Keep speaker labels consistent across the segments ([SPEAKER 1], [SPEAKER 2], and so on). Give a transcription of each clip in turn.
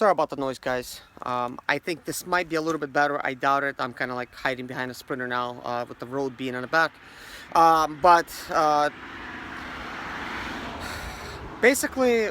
[SPEAKER 1] Sorry about the noise, guys. I think this might be a little bit better. I doubt it. I'm kind of like hiding behind a Sprinter now with the road being on the back. But basically,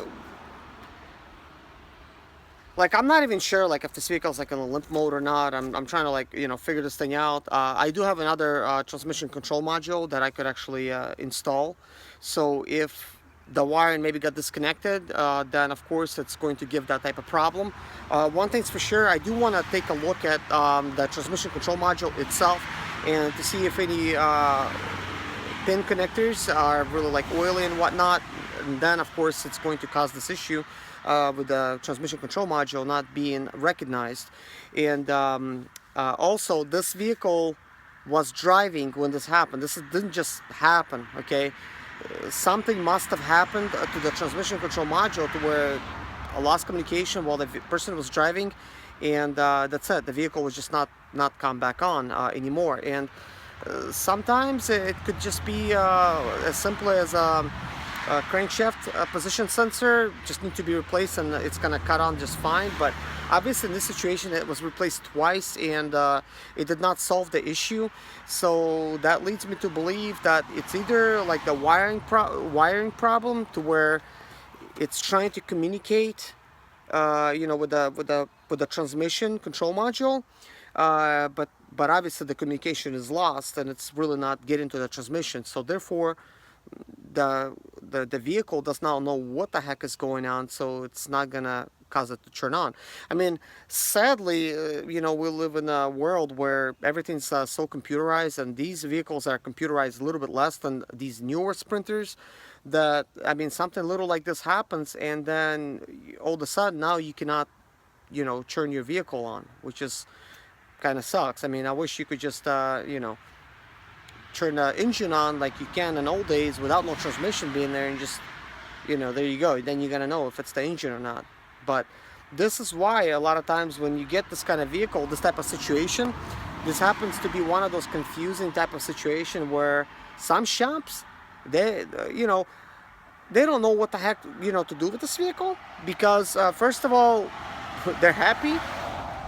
[SPEAKER 1] like, I'm not even sure like if this vehicle's like in a limp mode or not. I'm trying to like figure this thing out. I do have another transmission control module that I could actually install. So if the wiring maybe got disconnected, then of course it's going to give that type of problem. One thing's for sure, I do want to take a look at the transmission control module itself and to see if any pin connectors are really like oily and whatnot. And then of course it's going to cause this issue with the transmission control module not being recognized. And also this vehicle was driving when this happened. This didn't just happen, okay? Something must have happened to the transmission control module to where a lost communication while the person was driving, and that's it. The vehicle was just not come back on anymore. And sometimes it could just be as simple as a crankshaft position sensor just need to be replaced, and it's gonna cut on just fine. But obviously in this situation it was replaced twice, and it did not solve the issue. So that leads me to believe that it's either like the wiring problem to where it's trying to communicate with the transmission control module, but obviously the communication is lost and it's really not getting to the transmission. So therefore the vehicle does not know what the heck is going on, so it's not gonna cause it to turn on. I mean, sadly, we live in a world where everything's so computerized, and these vehicles are computerized a little bit less than these newer Sprinters. That, I mean, something little like this happens, and then all of a sudden now you cannot, turn your vehicle on, which is kind of sucks. I mean, I wish you could just, turn the engine on like you can in old days without no transmission being there, and just there you go, then you're gonna know if it's the engine or not. But this is why a lot of times when you get this kind of vehicle, this type of situation, this happens to be one of those confusing type of situation where some shops, they don't know what the heck to do with this vehicle, because first of all, they're happy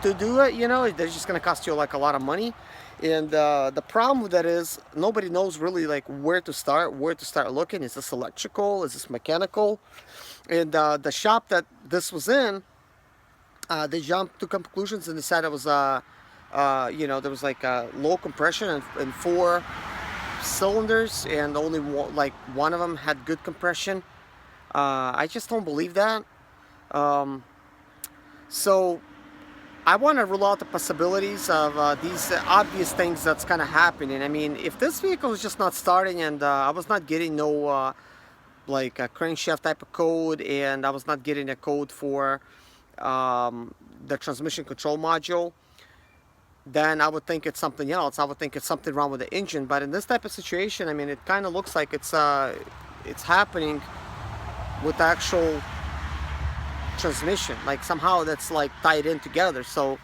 [SPEAKER 1] to do it, they're just gonna cost you like a lot of money. And the problem with that is nobody knows really like where to start looking. Is this electrical? Is this mechanical? And the shop that this was in, they jumped to conclusions and decided it was there was like low compression and 4 cylinders, and only one of them had good compression. I just don't believe that. So I want to rule out the possibilities of these obvious things that's kind of happening. I mean, if this vehicle is just not starting, and I was not getting no like a crankshaft type of code, and I was not getting a code for the transmission control module, then I would think it's something else. I would think it's something wrong with the engine. But in this type of situation, I mean, it kind of looks like it's happening with the actual transmission, like somehow that's like tied in together. So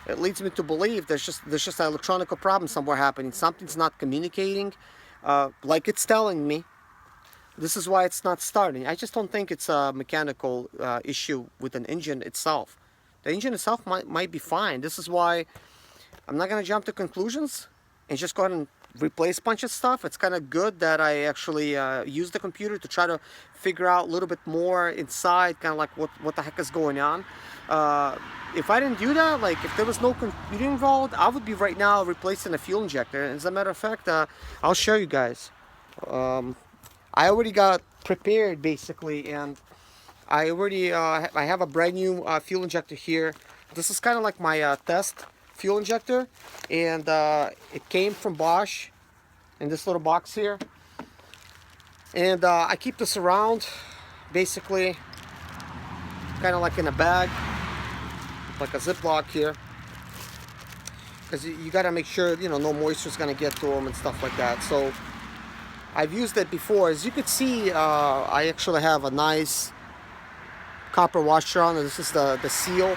[SPEAKER 1] it leads me to believe there's just an electronic problem somewhere happening. Something's not communicating like it's telling me. This is why it's not starting. I just don't think it's a mechanical issue with an engine itself. The engine itself might be fine. This is why I'm not gonna jump to conclusions and just go ahead and replace a bunch of stuff. It's kind of good that I actually use the computer to try to figure out a little bit more inside, kind of like what the heck is going on. If I didn't do that, like if there was no computer involved, I would be right now replacing a fuel injector. And as a matter of fact, I'll show you guys. I already got prepared basically, and I already I have a brand new fuel injector here. This is kind of like my test fuel injector, and it came from Bosch in this little box here, and I keep this around basically kind of like in a bag, like a Ziploc here, because you got to make sure no moisture is going to get to them and stuff like that. So I've used it before. As you could see, I actually have a nice copper washer on. This is the seal.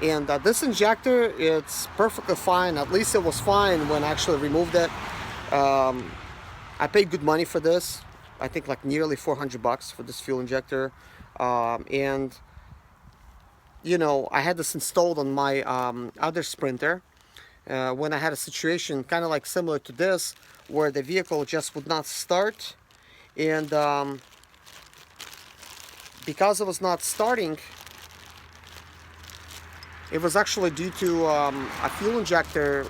[SPEAKER 1] And this injector, it's perfectly fine. At least it was fine when I actually removed it. I paid good money for this. I think like nearly $400 for this fuel injector. And you know, I had this installed on my other Sprinter when I had a situation kind of like similar to this, where the vehicle just would not start, and because it was not starting, it was actually due to a fuel injector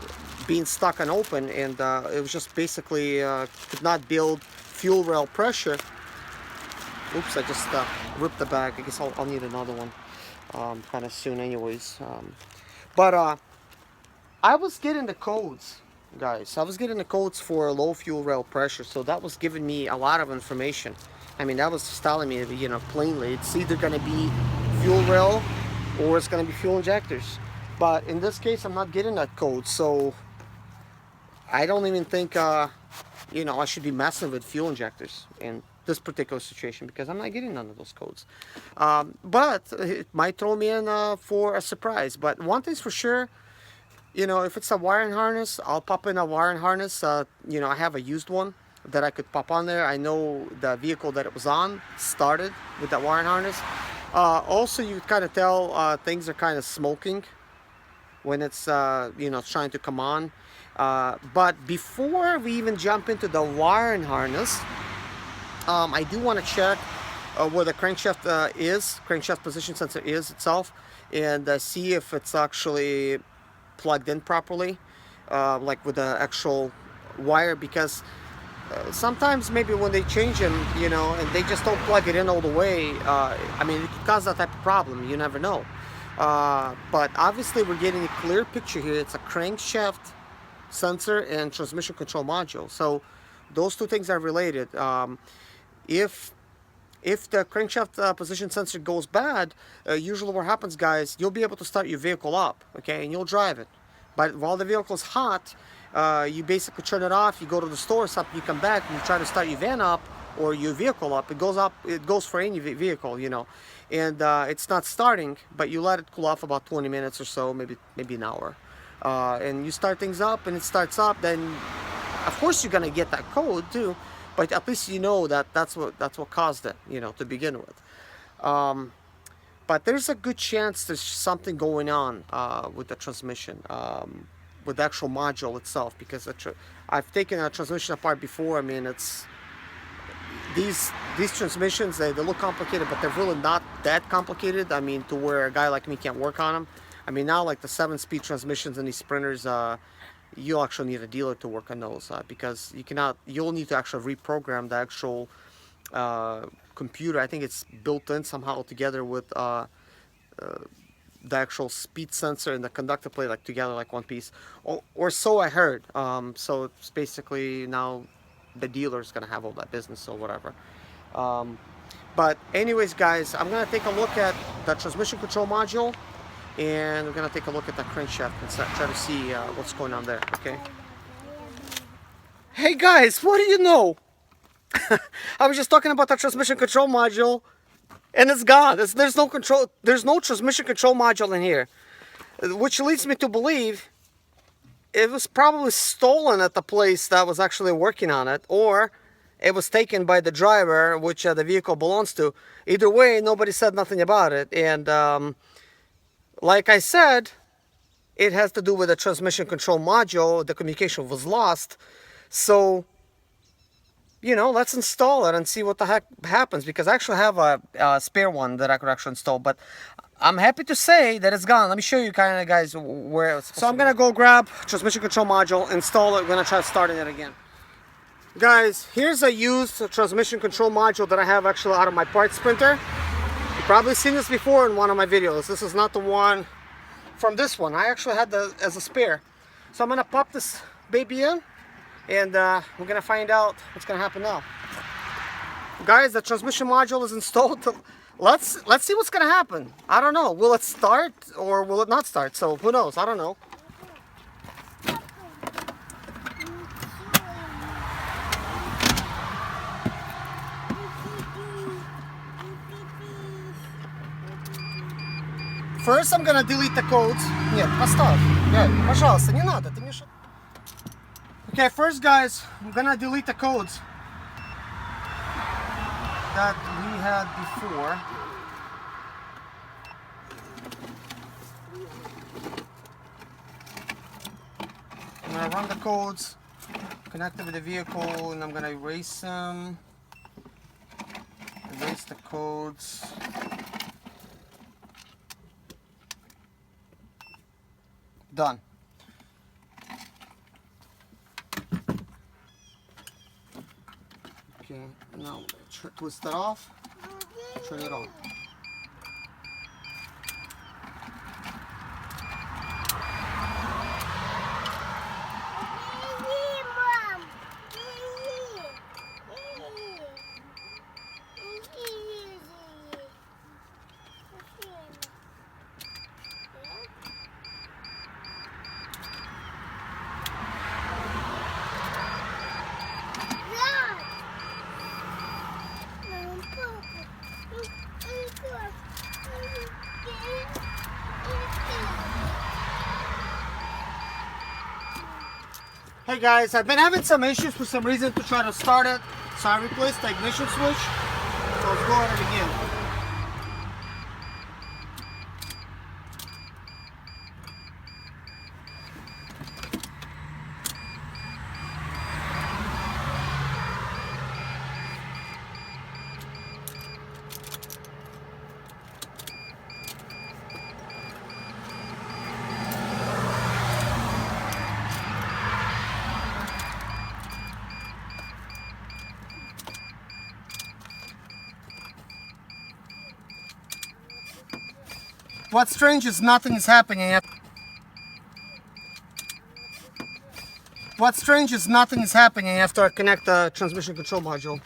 [SPEAKER 1] being stuck and open, and it was just basically could not build fuel rail pressure. Oops, I just ripped the bag. I guess I'll need another one kind of soon anyways. But I was getting the codes, guys. I was getting the codes for low fuel rail pressure, so that was giving me a lot of information. I mean, that was just telling me, you know, plainly, it's either going to be fuel rail or it's going to be fuel injectors. But in this case, I'm not getting that code, so I don't even think, you know, I should be messing with fuel injectors in this particular situation, because I'm not getting none of those codes. But it might throw me in for a surprise. But one thing's for sure, you know, if it's a wiring harness, I'll pop in a wiring harness. You know, I have a used one that I could pop on there. I know the vehicle that it was on started with that wiring harness. Also, you kind of tell things are kind of smoking when it's, you know, trying to come on. But before we even jump into the wiring harness, I do want to check where the crankshaft position sensor is itself, and see if it's actually plugged in properly, like with the actual wire, because sometimes maybe when they change them, you know, and they just don't plug it in all the way, I mean, it could cause that type of problem. You never know. But obviously we're getting a clear picture here. It's a crankshaft sensor and transmission control module, so those two things are related. If the crankshaft position sensor goes bad, usually what happens, guys, you'll be able to start your vehicle up, okay, and you'll drive it. But while the vehicle's hot, you basically turn it off, you go to the store, you come back, and you try to start your van up or your vehicle up. It goes for any vehicle, you know, and it's not starting, but you let it cool off about 20 minutes or so, maybe an hour. And you start things up, and it starts up, then of course you're gonna get that code too, but at least you know that that's what caused it, you know, to begin with. But there's a good chance there's something going on with the transmission, with the actual module itself, because I've taken a transmission apart before. I mean, it's these transmissions, they look complicated, but they're really not that complicated. I mean, to where a guy like me can't work on them. I mean, now like the 7-speed transmissions in these Sprinters, you'll actually need a dealer to work on those, because you'll need to actually reprogram the actual computer. I think it's built in somehow together with the actual speed sensor and the conductor plate, like together like one piece, or so I heard. So it's basically now the dealer's gonna have all that business or whatever. But anyways, guys, I'm gonna take a look at the transmission control module, and we're gonna take a look at the crankshaft and try to see what's going on there. Okay. Hey guys, what do you know? I was just talking about the transmission control module, and it's gone. There's no control. There's no transmission control module in here, which leads me to believe it was probably stolen at the place that was actually working on it, or it was taken by the driver, which the vehicle belongs to. Either way, nobody said nothing about it, and like I said, it has to do with the transmission control module. The communication was lost, so, you know, let's install it and see what the heck happens, because I actually have a spare one that I could actually install, but I'm happy to say that it's gone. Let me show you kind of, guys, where it's. So I'm gonna go grab transmission control module, install it. We're gonna try starting it again. Guys, here's a used transmission control module that I have actually out of my parts Sprinter. You've probably seen this before in one of my videos. This is not the one from this one. I actually had that as a spare. So I'm gonna pop this baby in, and we're gonna find out what's gonna happen now. Guys, the transmission module is installed. Let's see what's gonna happen. I don't know. Will it start or will it not start? So who knows? I don't know. First, I'm gonna delete the codes. Нет, поставь. Пожалуйста, не надо. Ты мешаешь. Okay, first, guys, I'm gonna delete the codes that we had before. gonna run the codes, connect it with the vehicle, and I'm gonna erase them. Erase the codes. Done. Okay, now twist that off, turn it on. Hey guys, I've been having some issues for some reason to try to start it, so I replaced the ignition switch. So let's go at it again. What's strange is nothing is happening. What's strange is nothing is happening after I connect the transmission control module.